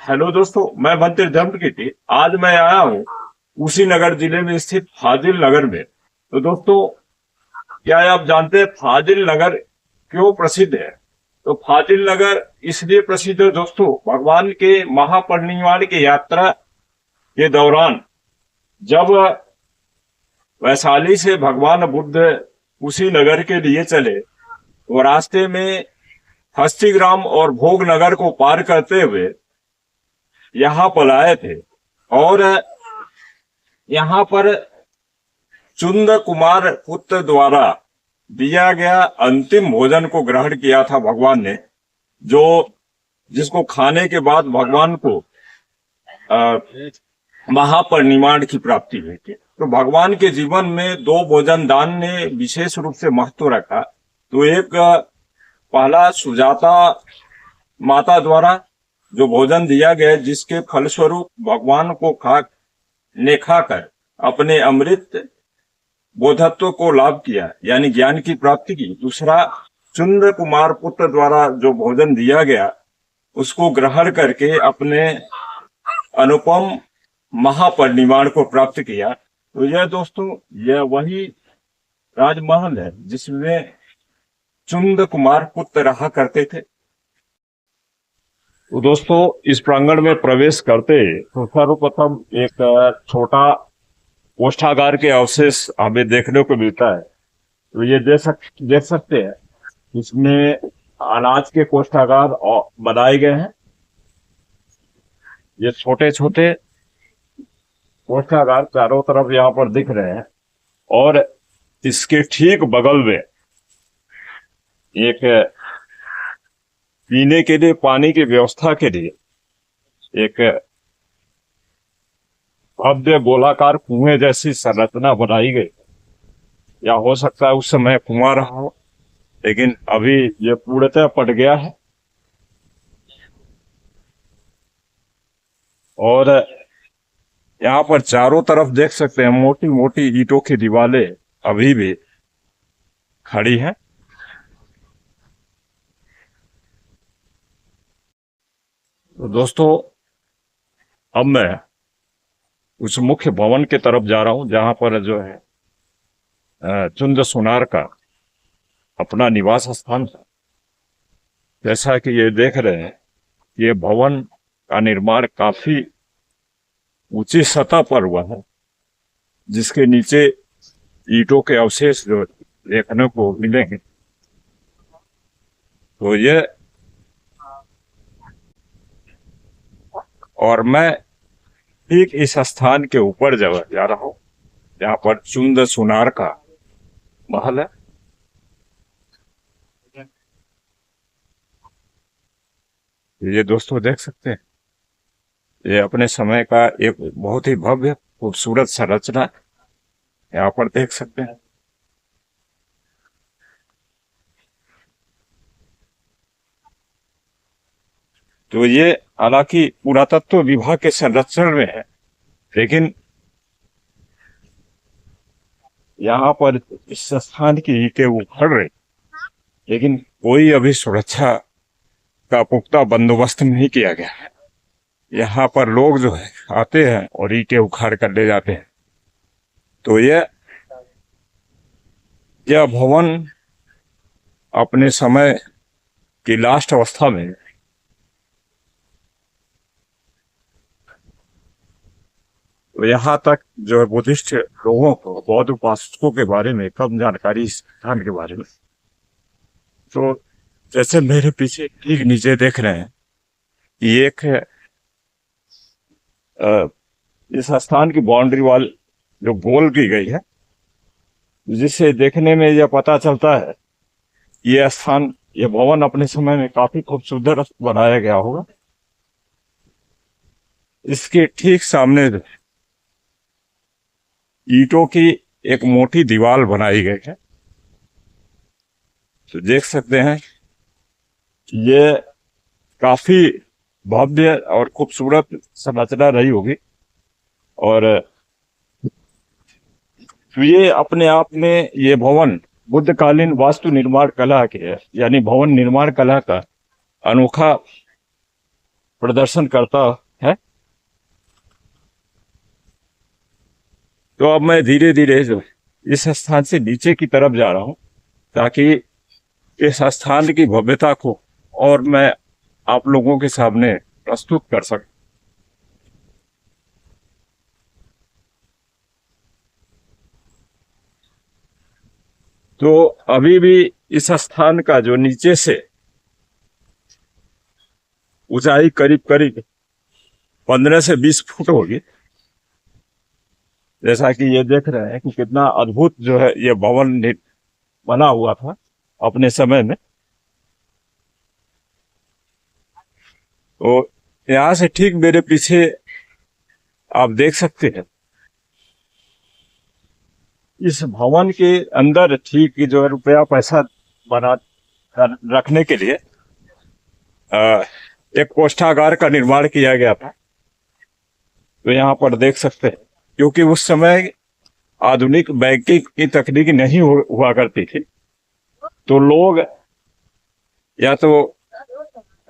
Hello दोस्तों, मैं मंत्री धर्मकीर्ति। आज मैं आया हूँ कुशीनगर जिले में स्थित फाजिल नगर में। तो दोस्तों, क्या आप जानते हैं फाजिल नगर क्यों प्रसिद्ध है? तो फाजिल नगर इसलिए प्रसिद्ध है दोस्तों, भगवान के महापरिनिर्वाण की यात्रा के दौरान जब वैशाली से भगवान बुद्ध कुशीनगर के लिए चले, तो रास्ते में हस्तिग्राम और भोगनगर को पार करते हुए यहाँ पर आए थे। और यहाँ पर चुंद कुमार पुत्र द्वारा दिया गया अंतिम भोजन को ग्रहण किया था भगवान ने, जो जिसको खाने के बाद भगवान को महापरिनिर्वाण की प्राप्ति हुई थी। तो भगवान के जीवन में दो भोजन दान ने विशेष रूप से महत्व रखा। तो एक पहला सुजाता माता द्वारा जो भोजन दिया गया, जिसके फलस्वरूप भगवान को खाकर अपने अमृत बोधत्व को लाभ किया, यानी ज्ञान की प्राप्ति की। दूसरा, चुंद कुमार पुत्र द्वारा जो भोजन दिया गया, उसको ग्रहण करके अपने अनुपम महापरिनिर्वाण को प्राप्त किया। तो यह दोस्तों, यह वही राजमहल है जिसमें चुंद कुमार पुत्र रहा करते थे। तो दोस्तों, इस प्रांगण में प्रवेश करते तो सर्वप्रथम एक छोटा कोष्ठागार के अवशेष हमें देखने को मिलता है। तो ये देख सकते हैं, इसमें अनाज के कोष्ठागार बनाए गए हैं। ये छोटे छोटे कोष्ठागार चारों तरफ यहाँ पर दिख रहे हैं। और इसके ठीक बगल में एक पीने के लिए पानी की व्यवस्था के लिए एक भव्य गोलाकार कुएं जैसी संरचना बनाई गई। या हो सकता है उस समय कुआं रहा हो, लेकिन अभी ये पूर्णतः पट गया है। और यहाँ पर चारों तरफ देख सकते हैं मोटी मोटी ईंटों की दीवारें अभी भी खड़ी हैं। तो दोस्तों, अब मैं उस मुख्य भवन की तरफ जा रहा हूं, जहां पर जो है चुंद सुनार का अपना निवास स्थान था। जैसा कि ये देख रहे हैं, ये भवन का निर्माण काफी ऊंची सतह पर हुआ है, जिसके नीचे ईंटों के अवशेष जो देखने को मिलेंगे। तो ये, और मैं ठीक इस स्थान के ऊपर जा रहा हूं जहां पर चुंद सुनार का महल है। ये दोस्तों देख सकते हैं, ये अपने समय का एक बहुत ही भव्य खूबसूरत संरचना यहाँ पर देख सकते हैं। तो ये हालांकि पुरातत्व विभाग के संरक्षण में है, लेकिन यहाँ पर इस स्थान की ईंटें उखड़ रही, लेकिन कोई अभी सुरक्षा का पुख्ता बंदोबस्त नहीं किया गया है। यहाँ पर लोग जो है आते हैं और ईंटें उखाड़ कर ले जाते हैं। तो यह भवन अपने समय की लास्ट अवस्था में, तो यहाँ तक जो है बुद्धिस्ट लोगों को, बौद्ध उपासकों के बारे में कम जानकारी इस स्थान के बारे में। तो जैसे मेरे पीछे ठीक नीचे देख रहे हैं, ये एक इस स्थान की बाउंड्री वॉल जो गोल की गई है, जिससे देखने में यह पता चलता है ये स्थान, ये भवन अपने समय में काफी खूबसूरत बनाया गया होगा। इसके ठीक सामने ईंटों की एक मोटी दीवार बनाई गई है। तो देख सकते हैं ये काफी भव्य और खूबसूरत संरचना रही होगी। और ये अपने आप में, ये भवन बुद्धकालीन वास्तु निर्माण कला के है, यानी भवन निर्माण कला का अनोखा प्रदर्शन करता है। तो अब मैं धीरे धीरे जो इस स्थान से नीचे की तरफ जा रहा हूं, ताकि इस स्थान की भव्यता को और मैं आप लोगों के सामने प्रस्तुत कर सकूं। तो अभी भी इस स्थान का जो नीचे से ऊंचाई करीब करीब 15 से 20 फुट होगी। जैसा कि ये देख रहे हैं कि कितना अद्भुत जो है ये भवन बना हुआ था अपने समय में। तो यहां से ठीक मेरे पीछे आप देख सकते हैं, इस भवन के अंदर ठीक जो है रुपया पैसा बना रखने के लिए एक कोष्ठागार का निर्माण किया गया था। तो यहाँ पर देख सकते हैं, क्योंकि उस समय आधुनिक बैंकिंग की तकनीक नहीं हुआ करती थी, तो लोग या तो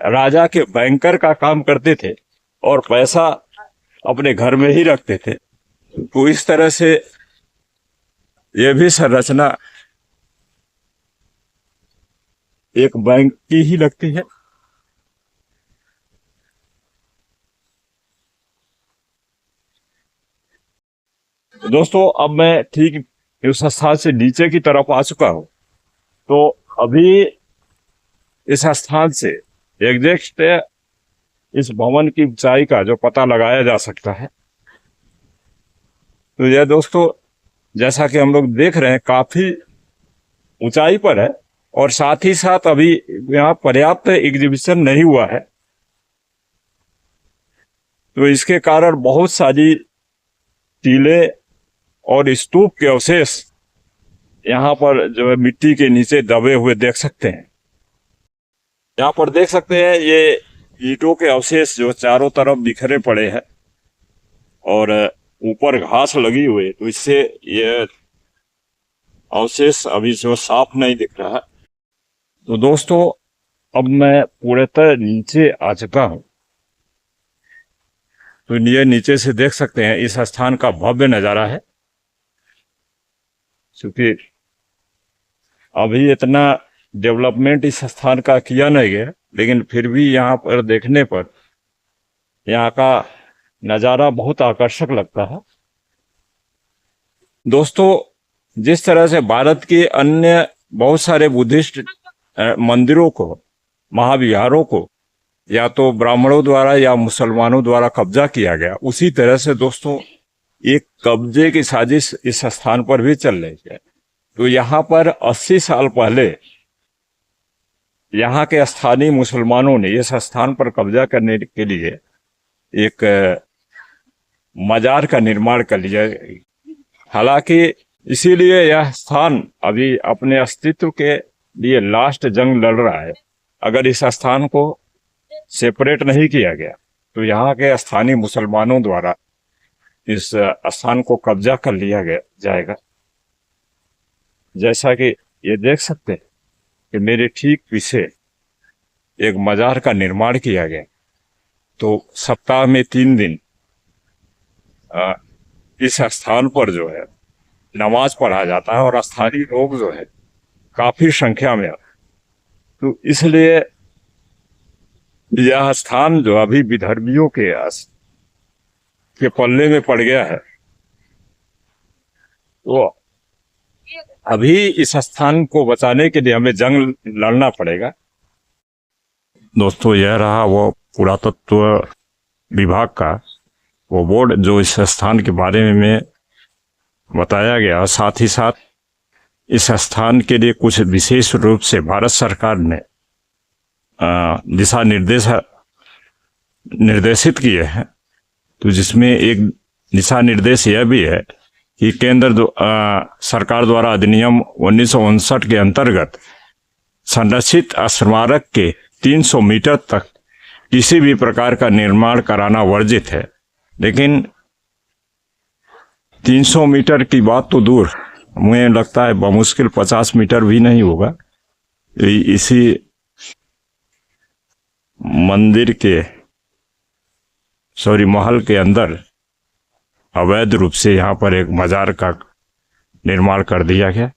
राजा के बैंकर का काम करते थे और पैसा अपने घर में ही रखते थे। तो इस तरह से यह भी संरचना एक बैंक की ही लगती है। दोस्तों, अब मैं ठीक उस स्थान से नीचे की तरफ आ चुका हूं। तो अभी इस स्थान से एग्जैक्ट इस भवन की ऊंचाई का जो पता लगाया जा सकता है। तो यह दोस्तों, जैसा कि हम लोग देख रहे हैं, काफी ऊंचाई पर है और साथ ही साथ अभी यहाँ पर्याप्त एग्जीबिशन नहीं हुआ है। तो इसके कारण बहुत सारी टीले और स्तूप के अवशेष यहाँ पर जो है मिट्टी के नीचे दबे हुए देख सकते हैं। यहाँ पर देख सकते हैं ये ईंटों के अवशेष जो चारों तरफ बिखरे पड़े हैं और ऊपर घास लगी हुई है, तो इससे ये अवशेष अभी जो साफ नहीं दिख रहा है। तो दोस्तों, अब मैं पूर्णतः नीचे आ चुका हूं। तो ये नीचे से देख सकते हैं इस स्थान का भव्य नजारा है। क्योंकि अभी इतना डेवलपमेंट इस स्थान का किया नहीं गया, लेकिन फिर भी यहाँ पर देखने पर यहाँ का नज़ारा बहुत आकर्षक लगता है। दोस्तों, जिस तरह से भारत के अन्य बहुत सारे बुद्धिस्ट मंदिरों को, महाविहारों को या तो ब्राह्मणों द्वारा या मुसलमानों द्वारा कब्जा किया गया, उसी तरह से दोस्तों एक कब्जे की साजिश इस स्थान पर भी चल रही है। तो यहाँ पर 80 साल पहले यहाँ के स्थानीय मुसलमानों ने इस स्थान पर कब्जा करने के लिए एक मजार का निर्माण कर लिया। हालांकि इसीलिए यह स्थान अभी अपने अस्तित्व के लिए लास्ट जंग लड़ रहा है। अगर इस स्थान को सेपरेट नहीं किया गया तो यहाँ के स्थानीय मुसलमानों द्वारा इस स्थान को कब्जा कर लिया जाएगा। जैसा कि ये देख सकते हैं कि मेरे ठीक पीछे एक मजार का निर्माण किया गया। तो सप्ताह में 3 दिन इस स्थान पर जो है नमाज पढ़ा जाता है और स्थानीय लोग जो है काफी संख्या में। तो इसलिए यह स्थान जो अभी विधर्मियों के पल्ले में पड़ गया है। तो अभी इस स्थान को बचाने के लिए हमें जंग लड़ना पड़ेगा। दोस्तों, यह रहा वो पुरातत्व विभाग का वो बोर्ड जो इस स्थान के बारे में बताया गया। साथ ही साथ इस स्थान के लिए कुछ विशेष रूप से भारत सरकार ने दिशा निर्देशित किए हैं। तो जिसमें एक दिशा निर्देश यह भी है कि केंद्र सरकार द्वारा अधिनियम 1959 के अंतर्गत संरक्षित स्मारक के 300 मीटर तक किसी भी प्रकार का निर्माण कराना वर्जित है। लेकिन 300 मीटर की बात तो दूर, मुझे लगता है बमुश्किल 50 मीटर भी नहीं होगा। इसी मंदिर के शौरी महल के अंदर अवैध रूप से यहाँ पर एक मजार का निर्माण कर दिया गया।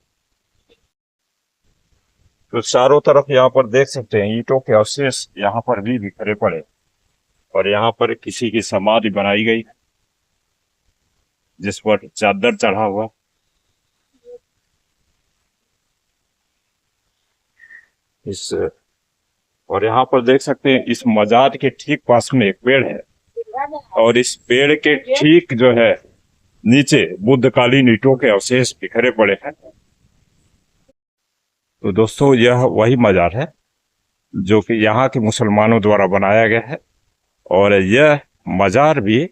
तो चारों तरफ यहाँ पर देख सकते हैं ईंटों के अवशेष यहाँ पर भी बिखरे पड़े, और यहाँ पर किसी की समाधि बनाई गई जिस पर चादर चढ़ा हुआ। और यहाँ पर देख सकते हैं इस मजार के ठीक पास में एक पेड़ है, और इस पेड़ के ठीक जो है नीचे बुद्धकालीन ईंटों के अवशेष बिखरे पड़े हैं। तो दोस्तों यह वही मजार है जो कि यहाँ के मुसलमानों द्वारा बनाया गया है, और यह मजार भी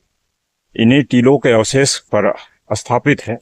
इन्हीं टीलों के अवशेष पर स्थापित है।